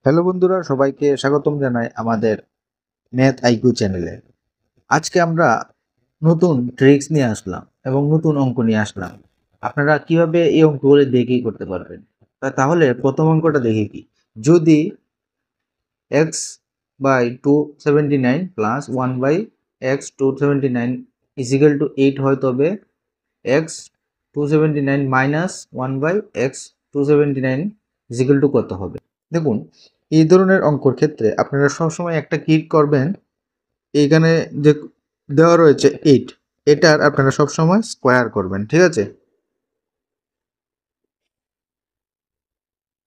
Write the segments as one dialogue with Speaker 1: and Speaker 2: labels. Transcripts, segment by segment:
Speaker 1: Hello বন্ধুরা, সবাইকে স্বাগতম জানাই আমাদের ম্যাথ আইকিউ চ্যানেলে। আজকে আমরা নতুন ট্রিক্স নিয়ে আসলাম এবং নতুন অঙ্ক নিয়ে আসলাম। আপনারা কিভাবে এই অঙ্কগুলো দেখেই করতে পারবেন। তাহলে প্রথম অঙ্কটা দেখি কি, যদি x by 279 plus 1/x 279 is equal to 8 হয়, তবে x 279 minus 1/x 279 is equal two কত হবে। দেখুন, এই ধরনের অঙ্কর ক্ষেত্রে আপনারা সবসময় একটা কি করবেন, এইখানে যে দেওয়া রয়েছে 8, এটার আপনারা সবসময় স্কোয়ার করবেন। ঠিক আছে,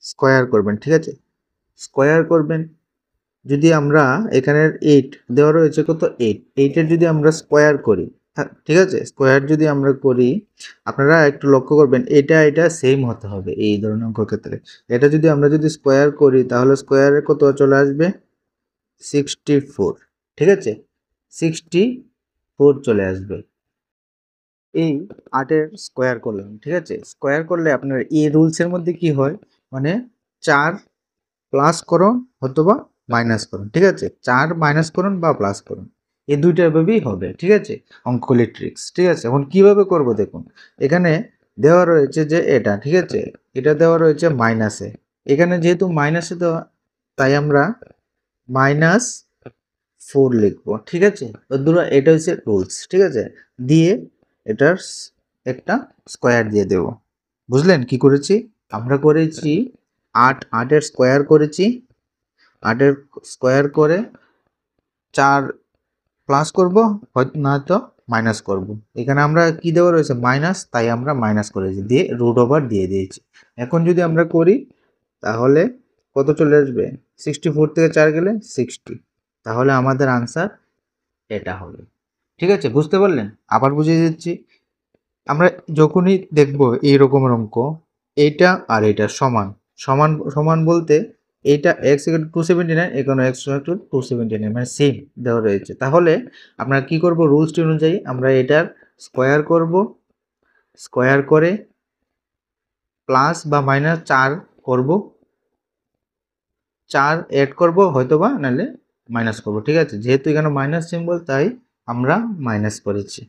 Speaker 1: স্কোয়ার করবেন। ঠিক আছে, স্কোয়ার করবেন। যদি আমরা এখানের 8 দেওয়া রয়েছে কত, 8 যদি আমরা স্কোয়ার করি, ঠিক আছে, স্কোয়ার যদি আমরা করি, আপনারা একটু লক্ষ্য করবেন, এটা সেম হতে হবে এই ধরনের অঙ্ক ক্ষেত্রে। এটা যদি আমরা স্কোয়ার করি, তাহলে স্কোয়ারে কত চলে আসবে, 64। ঠিক আছে, 64 চলে আসবে। এই 8-এর স্কোয়ার করলাম। ঠিক আছে, স্কোয়ার করলে আপনার এই রুলসের মধ্যে কি হয়, মানে 4 প্লাস করুন অথবা মাইনাস করুন। ঠিক আছে, 4 মাইনাস করুন বা প্লাস করুন, এই দুইটা ভাবেই হবে। ঠিক আছে, অঙ্কগুলির ট্রিক্স। ঠিক আছে, এখন কিভাবে করব দেখুন, এখানে দেওয়া রয়েছে যে এটা, ঠিক আছে, এটা দেওয়া রয়েছে মাইনাসে। এখানে যেহেতু মাইনাসে দেওয়া, তাই আমরা -4 লিখবো। ঠিক আছে, বন্ধুরা, এটা হচ্ছে রুলস। ঠিক আছে, দিয়ে এটার একটা স্কোয়ার দিয়ে দেব। বুঝলেন কি করেছি? আমরা করেছি 8, 8-এর স্কোয়ার করেছি, 8-এর স্কোয়ার করে 4 প্লাস করব, হয়তো নয়তো মাইনাস করব। এখানে আমরা কি দেওয়া রয়েছে, মাইনাস, তাই আমরা মাইনাস করেছি, দিয়ে রুট ওভার দিয়ে দিয়েছি। এখন যদি আমরা করি, তাহলে কত চলে আসবে, 64 থেকে 4 গেলে 60। তাহলে আমাদের আনসার এটা হবে। ঠিক আছে, বুঝতে পারলেন? আবার বুঝিয়ে দিচ্ছি। আমরা যখনই দেখব এই রকমের অঙ্ক, এইটা আর এটা সমান, সমান সমান বলতে এইটা x = 279, এখানে x = 279, মানে সেম দেওয়া রয়েছে। তাহলে আমরা কি করব, রুলসটি অনুযায়ী আমরা এটার স্কোয়ার করব, স্কোয়ার করে প্লাস বা মাইনাস 4 করব, 4 অ্যাড করব হয়তোবা, নাহলে মাইনাস করব। ঠিক আছে, যেহেতু এখানে মাইনাস সিম্বল, তাই আমরা মাইনাস করেছি,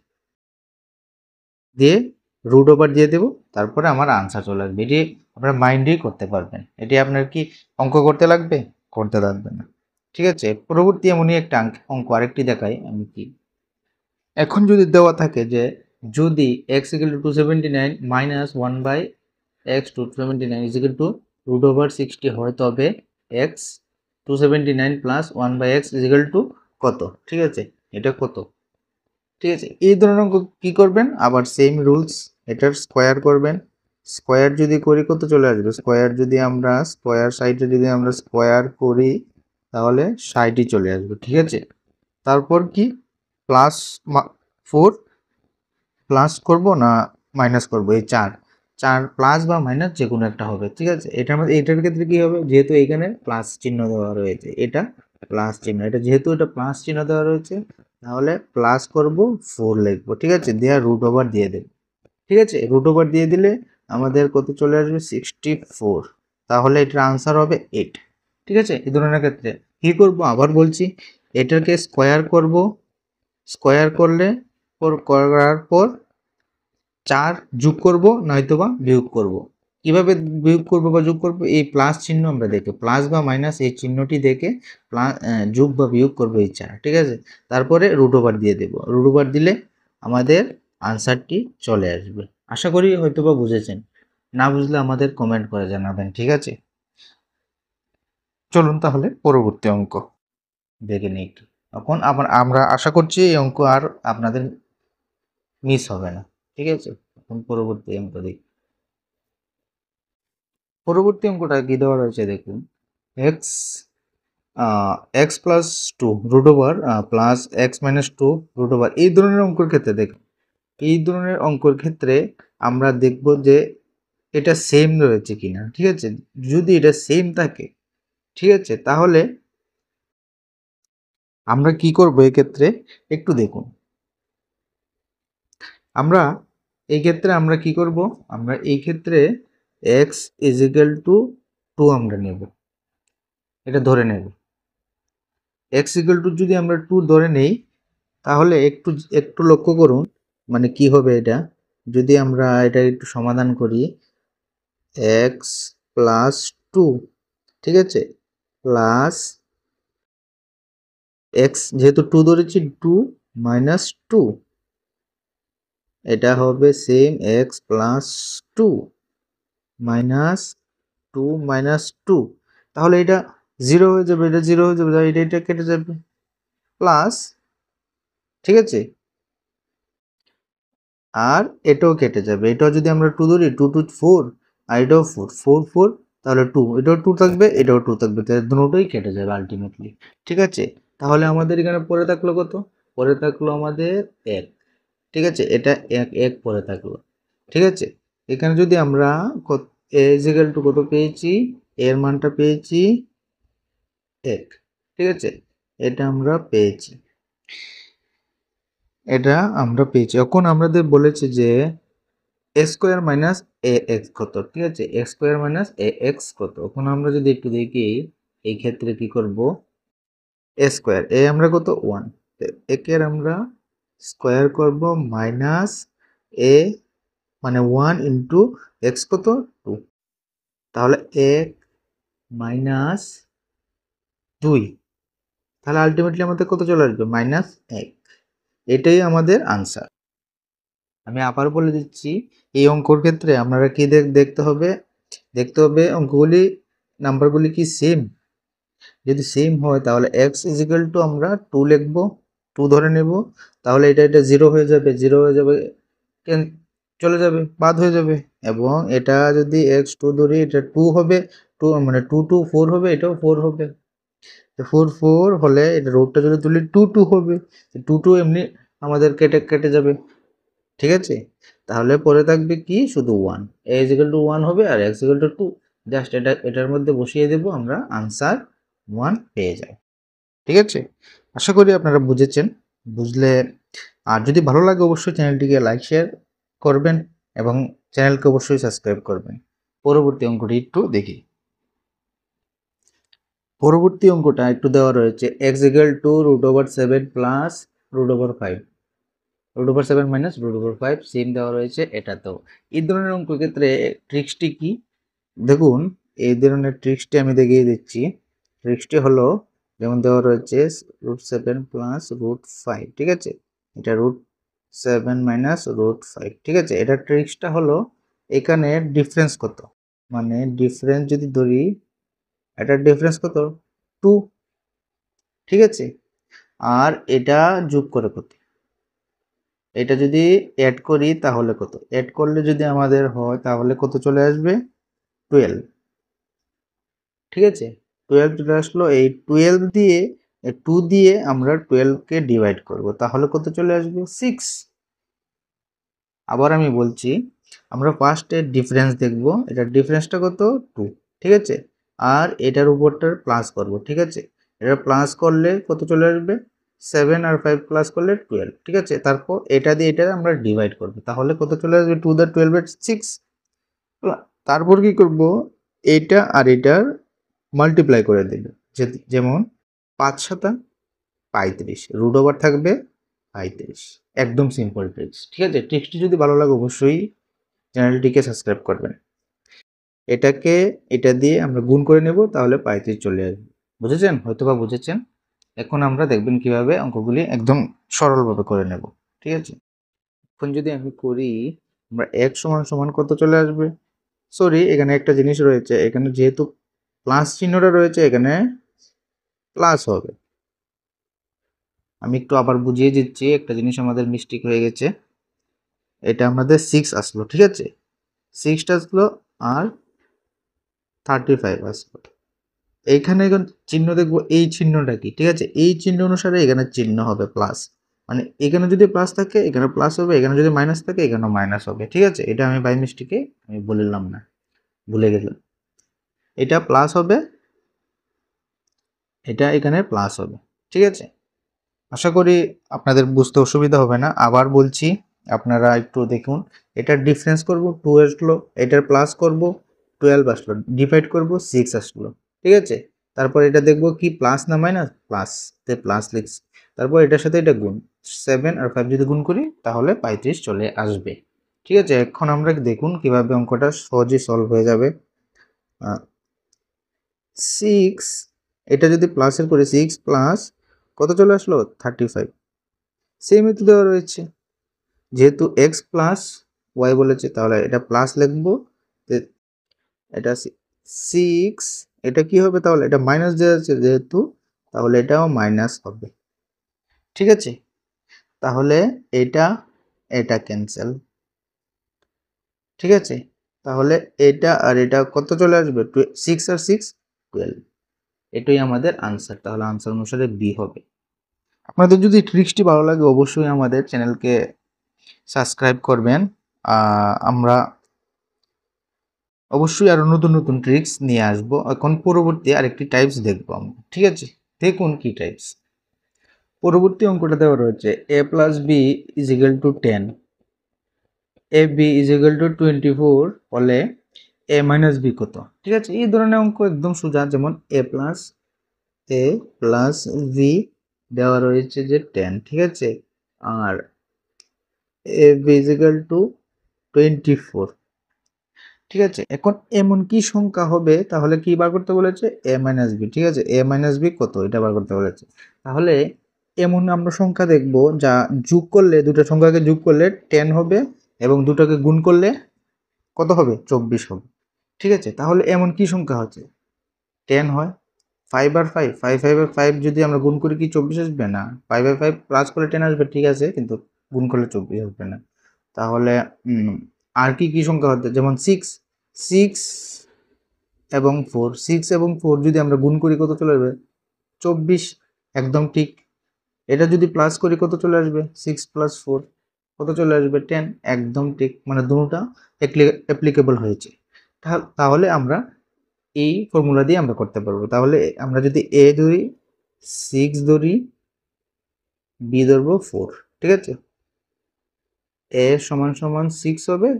Speaker 1: দিয়ে রুট ওভার দিয়ে দেবো, তারপরে আমার আনসার চলে আসবে। এটি আপনার মাইন্ডেই করতে পারবেন। এটি আপনার কি অঙ্ক করতে লাগবে? করতে লাগবে না। ঠিক আছে, পরবর্তী এমনই একটা অঙ্ক আরেকটি দেখাই আমি কি। এখন যদি দেওয়া থাকে যে, যদি x = 279 মাইনাস 1/x 279 √60 হয়, তবে x 279 প্লাস 1/x কত। ঠিক আছে, এটা কত। ঠিক আছে, এই ধরনের অঙ্ক কি করবেন, আবার সেম রুলস, এটার স্কোয়ার করবেন। স্কোয়ার যদি করি কত চলে আসবে, স্কোয়ার যদি আমরা স্কোয়ার সাইডে যদি আমরা স্কোয়ার করি, তাহলে 60ই চলে আসবে। ঠিক আছে, তারপর কি, প্লাস 4 প্লাস করব না মাইনাস করব, এই 4 4 প্লাস বা মাইনাস যে কোনো একটা হবে। ঠিক আছে, এটার মধ্যে এটার ক্ষেত্রে কি হবে, যেহেতু এখানে প্লাস চিহ্ন দেওয়া রয়েছে, এটা প্লাস চিহ্ন, এটা যেহেতু এটা প্লাস চিহ্ন দেওয়া রয়েছে, তাহলে প্লাস করব, 4 লিখবো। ঠিক আছে, দেওয়া রুট ওভার দিয়ে দেব। ঠিক আছে, রুট ওভার দিয়ে দিলে আমাদের কত চলে আসবে, 64। তাহলে এটার আনসার হবে 8। ঠিক আছে, এই ধরনের ক্ষেত্রে কি করব, আবার বলছি, এটাকে স্কোয়ার করব, স্কোয়ার করলে করার পর 4 যোগ করব, নয়তোবা বিয়োগ করব। কিভাবে বিয়োগ করব বা যোগ করব, এই প্লাস চিহ্ন আমরা দেখে, প্লাস বা মাইনাস এই চিহ্নটি দেখে যোগ বা বিয়োগ করব এই 4। ঠিক আছে, তারপরে রুট ওভার দিয়ে দেব। রুট ওভার দিলে আমাদের আনসারটি চলে আসবে। আশা করি হয়তোবা বুঝেছেন। না বুঝলে আমাদের কমেন্ট করে জানাবেন। ঠিক আছে, চলুন তাহলে পরবর্তী অঙ্ক দেখে নিই একটু। এখন আমরা আশা করছি এই অঙ্ক আর আপনাদের মিস হবে না। ঠিক আছে, এখন পরবর্তী অঙ্ক দেখি। পরবর্তী অঙ্কটা কি দেওয়া রয়েছে দেখুন, x x plus 2 root over plus x minus 2 root over, এই ধরনের অঙ্কের ক্ষেত্রে দেখুন, এই ধরনের অঙ্কের ক্ষেত্রে আমরা দেখব যে এটা সেম রয়েছে কিনা। ঠিক আছে, যদি এটা সেম থাকে, ঠিক আছে, তাহলে আমরা কি করব, এই ক্ষেত্রে একটু দেখুন, আমরা এই ক্ষেত্রে আমরা কি করব, আমরা এই ক্ষেত্রে x = 2 আমরা নেব। এটা ধরে নেব। x ইকুয়াল টু যদি আমরা 2 ধরে নেই তাহলে একটু একটু লক্ষ্য করুন মানে কি হবে এটা, যদি আমরা এটা একটু সমাধান করি x প্লাস 2, ঠিক আছে, প্লাস x যেহেতু 2 ধরেছি 2 মাইনাস 2, এটা হবে same x plus 2 minus 2 minus 2, তাহলে এটা 0 হয়ে যাবে, এটা 0 হয়ে যাবে, এটা কেটে যাবে, প্লাস, ঠিক আছে, আর এটাও কেটে যাবে, এটাও যদি আমরা 2 ধরি 2 2 4 আর এটাও 4 4 4, তাহলে 2, এটাও 2 থাকবে, এটাও 2 থাকবে, তাহলে দুটোই কেটে যাবে আলটিমেটলি, ঠিক আছে। তাহলে আমাদের এখানে পড়ে থাকলো কত, পড়ে থাকলো আমাদের 1, ঠিক আছে, এটা 1 1 পড়ে থাকলো, ঠিক আছে। এখানে যদি আমরা a ইকুয়াল টু কত পেয়েছি, এর মানটা পেয়েছি 1, ঠিক আছে, এটা আমরা পেয়েছি, এটা আমরা পেয়েছি। এখন আমাদের বলেছে যে এ স্কোয়ার মাইনাস এ এক্স কত, ঠিক আছে, এক্স স্কোয়ার মাইনাস এ এক্স কত। এখন আমরা যদি একটু দেখি এই ক্ষেত্রে কি করব, এ স্কোয়ার, এ আমরা কত 1, একের আমরা স্কোয়ার করব মাইনাস এ মানে 1 ইন্টু এক্স কত 2, তাহলে 1 মাইনাস 2, তাহলে আলটিমেটলি আমাদের কত চলে আসবে -1, এটাই আমাদের আনসার। আমি আবার বলে দিচ্ছি, এই অঙ্কর ক্ষেত্রে আপনারা কি দেখতে হবে, অঙ্কগুলি নাম্বারগুলি কি সেম, যদি সেম হয় তাহলে x ইজিক্যাল টু আমরা 2 লিখবো, 2 ধরে নেব, তাহলে এটা 0 হয়ে যাবে, 0 হয়ে যাবে, চলে যাবে, বাদ হয়ে যাবে, এবং এটা যদি x2 ধরি এটা 2 হবে, 2 মানে 2 2 4 হবে, এটাও 4 হবে, 4 4 হলে এটা রুটটা যদি তুলি 2 2 হবে, 2 2 এমনি আমাদের কেটে কেটে যাবে, ঠিক আছে। তাহলে পরে থাকবে কি শুধু 1, a ইকুয়াল টু 1 হবে আর x ইকুয়াল টু 2, জাস্ট এটার মধ্যে বসিয়ে দেব, আমরা আনসার 1 পেয়ে যাই, ঠিক আছে। আশা করি আপনারা বুঝেছেন, বুঝলে আর যদি ভালো লাগে অবশ্যই চ্যানেলটিকে লাইক শেয়ার করবেন এবং চ্যানেলকে অবশ্যই সাবস্ক্রাইব করবেন। পরবর্তী অঙ্কটি একটু দেখি। পরবর্তী অঙ্কটা একটু দেওয়া রয়েছে x equal to √7 plus √5, √7 minus √5 same দেওয়া রয়েছে এটাতেও। এই ধরনের অঙ্কের ক্ষেত্রে ট্রিক্সটি কি দেখুন, এই ধরনের ট্রিক্সটি আমি দেখিয়ে দিচ্ছি। ট্রিক্সটি হলো যেমন দেওয়া রয়েছে √7 প্লাস √5, ঠিক আছে, এটা √7 মাইনাস √5, ঠিক আছে। এটা ট্রিক্সটা হলো এখানে ডিফারেন্স কত, মানে ডিফারেন্স যদি ধরি এটার ডিফারেন্স কত 2, ঠিক আছে, আর এটা যোগ করে কত, এটা যদি অ্যাড করি তাহলে কত, অ্যাড করলে যদি আমাদের হয় তাহলে কত চলে আসবে 12, ঠিক আছে, 12 চলে আসলো। এই 12 দিয়ে 2 দিয়ে আমরা 12কে ডিভাইড করব, তাহলে কত চলে আসবে 6। আবার আমি বলছি, আমরা ফার্স্টে ডিফারেন্স দেখব, এটার ডিফারেন্সটা কত 2, ঠিক আছে, আর এটার উপরটার প্লাস করব, ঠিক আছে, এটা প্লাস করলে কত চলে আসবে 7 আর 5 প্লাস করলে 12, ঠিক আছে, তারপর এটা দিয়ে এটা আমরা ডিভাইড করব, তাহলে কত চলে আসবে 2 দ্য 12 এর 6। তারপর কি করব, এইটা আর এটার মাল্টিপ্লাই করে দেব, যেমন 5 7 35, রুট ওভার থাকবে 35, একদম সিম্পল ট্রিক্স, ঠিক আছে। ট্রিক্সটি যদি ভালো লাগে অবশ্যই চ্যানেলটিকে সাবস্ক্রাইব করবেন। এটাকে এটা দিয়ে আমরা গুণ করে নেব, তাহলে 35 চলে আসবে, বুঝেছেন, হয়তোবা বুঝেছেন। এখন আমরা দেখবেন কিভাবে অঙ্কগুলি একদম সরলভাবে করে নেব, ঠিক আছে। এখন যদি আমি করি, আমরা x সমান সমান কত চলে আসবে, সরি এখানে একটা জিনিস রয়েছে, এখানে যেহেতু প্লাস চিহ্নটা রয়েছে এখানে প্লাস হবে, আমি একটু আবার বুঝিয়ে দিচ্ছি, একটা জিনিস আমাদের মিস্টেক হয়ে গেছে, এটা আমাদের 6 আসলো, ঠিক আছে, 6টা আসলো আর 35 আসলো, এইখানে এখন চিহ্ন দেখবো, এই চিহ্নটা কি, ঠিক আছে, এই চিহ্ন অনুসারে এখানে চিহ্ন হবে প্লাস, মানে এখানে যদি প্লাস থাকে এখানে প্লাস হবে, এখানে যদি মাইনাস থাকে এখানে মাইনাস হবে, ঠিক আছে। এটা আমি বাই মিস্টেকে আমি বললাম না, ভুলে গেলাম, এটা প্লাস হবে, এটা এখানে প্লাস হবে, ঠিক আছে। আশা করি আপনাদের বুঝতে অসুবিধা হবে না। আবার বলছি, আপনারা একটু দেখুন, এটার ডিফারেন্স করব 2 আসলো, এটার প্লাস করব 12 আসলো, ডিভাইড করব 6 আসলো, ঠিক আছে। তারপর এটা দেখবো কি প্লাস না মাইনাস, প্লাস, তে প্লাস লিখছি। তারপর এটার সাথে এটা গুণ, 7 আর 5 যদি গুণ করি তাহলে 35 চলে আসবে। ঠিক আছে, এখন আমরা দেখুন কিভাবে অঙ্কটা সহজেই সলভ হয়ে যাবে। 6 এটা যদি প্লাসের করে 6 প্লাস কত চলে আসলো 35, সেমই তো দেওয়া রয়েছে। যেহেতু এক্স প্লাস ওয়াই বলেছে তাহলে এটা প্লাস লিখবো, এটা 6, এটা কি হবে তাহলে, এটা মাইনাস দেওয়া আছে যেহেতু, তাহলে এটাও মাইনাস হবে। ঠিক আছে, তাহলে এটা ক্যান্সেল। ঠিক আছে, তাহলে এটা আর এটা কত চলে আসবে, 6 আর 6 12। এটাই আমাদের আনসার, তাহলে আনসার অনুসারে বি হবে। আপনাদের যদি ট্রিক্সটি ভালো লাগে অবশ্যই আমাদের চ্যানেলকে সাবস্ক্রাইব করবেন। আমরা অবশ্যই আরো নতুন নতুন ট্রিক্স নিয়ে আসব। এখন পরবর্তী আরেকটি টাইপস দেখবো আমরা। ঠিক আছে, দেখুন কি টাইপস। পরবর্তী অঙ্কটা দেওয়া রয়েছে a plus B is equal to 10, A B is equal to 24 হলে এ মাইনাস বি কত। ঠিক আছে, এই ধরনের অঙ্ক একদম সোজা, যেমন এ প্লাস বি দেওয়া রয়েছে যে 10। ঠিক আছে, আর এ বি ইজ ইকুয়াল টু 24। ঠিক আছে, এখন এমন কি সংখ্যা হবে, তাহলে কি বার করতে বলেছে, এ মাইনাস বি। ঠিক আছে, এ মাইনাস বি কত এটা বার করতে বলেছে। তাহলে এমন আমরা সংখ্যা দেখব যা যোগ করলে, দুটো সংখ্যাকে যোগ করলে 10 হবে এবং দুটোকে গুণ করলে কত হবে, 24 হবে। ঠিক আছে, তাহলে এমন কি সংখ্যা হচ্ছে 10 হয়, 5 আর 5, 5 আর 5 যদি আমরা গুণ করি কি 24 আসবে না, 5 আর 5 প্লাস করলে 10 আসবে। ঠিক আছে, কিন্তু গুণ করলে 24 আসবে না। তাহলে আর কি কি সংখ্যা হতে, যেমন 6 এবং 4 যদি আমরা গুণ করি কত চলে আসবে, 24, একদম ঠিক। এটা যদি প্লাস করি কত চলে আসবে, 6 প্লাস 4 কত চলে আসবে, 10, একদম ঠিক। মানে দুটোটা অ্যাপ্লিকেবল হয়েছে। তাহলে আমরা এই ফর্মুলা দিয়ে আমরা করতে পারবো। তাহলে আমরা যদি এ ধরি 6 ধরি, বি ধরবো 4। ঠিক আছে, এ সমান সমান 6 হবে,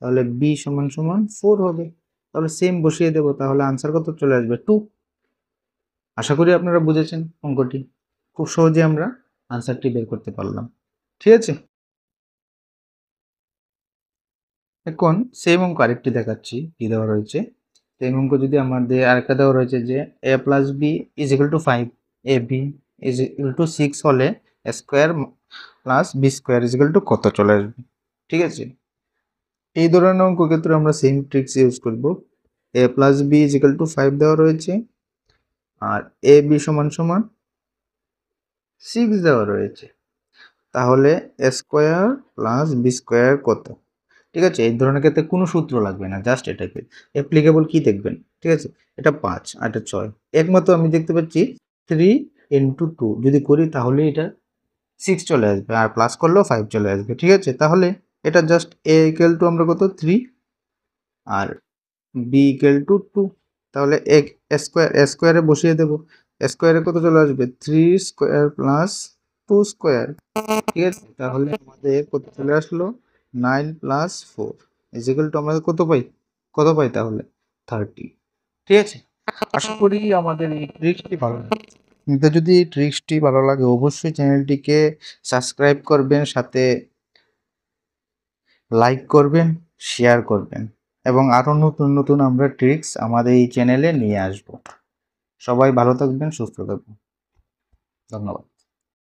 Speaker 1: তাহলে বি সমান সমান 4 হবে। তাহলে সেম বসিয়ে দেবো, তাহলে আনসার কত চলে আসবে, 2। আশা করি আপনারা বুঝেছেন অঙ্কটি। খুব সহজে আমরা আনসারটি বের করতে পারলাম। ঠিক আছে, এখন সেম অঙ্ক আরেকটি দেখাচ্ছি কি দেওয়া রয়েছে। সেম অঙ্ক যদি আমাদের আরেকটা দেওয়া রয়েছে যে A plus B is equal to 5, A B is equal to 6 হলে A square plus B square is equal to কত চলে আসবে। ঠিক আছে, এই ধরনের অঙ্ক ক্ষেত্রে আমরা সেম ট্রিক্স ইউজ করব। A plus B is equal to 5 দেওয়া রয়েছে আর এ বি সমান সমান 6 দেওয়া রয়েছে, তাহলে এ স্কোয়ার প্লাস বি স্কোয়ার কত। ঠিক আছে, এই ধরনের ক্ষেত্রে কোনো সূত্র লাগবে না, জাস্ট এটাকে অ্যাপ্লিকেবল কি দেখবেন। ঠিক আছে, এটা 5 আর এটা 6, একমাত্র আমি দেখতে পাচ্ছি 3 ইন্টু 2 যদি করি তাহলে এটা 6 চলে আসবে, আর প্লাস করলেও 5 চলে আসবে। ঠিক আছে, তাহলে এটা জাস্ট এ ইকুয়াল টু আমরা কত 3 আর বি ইকুয়াল টু 2, তাহলে স্কোয়ারে বসিয়ে দেবো। স্কোয়ারে কত চলে আসবে, 3 স্কোয়ার প্লাস 2 স্কোয়ার। ঠিক আছে, তাহলে আমাদের কত চলে আসলো, 9 প্লাস 4 ইজ ইকুয়াল টু আমরা কত পাই তাহলে 30। ঠিক আছে, আশা করি আমাদের এই ট্রিক্সটি ভালো লাগে। আপনাদের যদি এই ট্রিক্সটি ভালো লাগে অবশ্যই চ্যানেলটিকে সাবস্ক্রাইব করবেন, সাথে লাইক করবেন, শেয়ার করবেন, এবং আরও নতুন নতুন আমরা ট্রিক্স আমাদের এই চ্যানেলে নিয়ে আসব। সবাই ভালো থাকবেন, সুস্থ থাকবেন, ধন্যবাদ।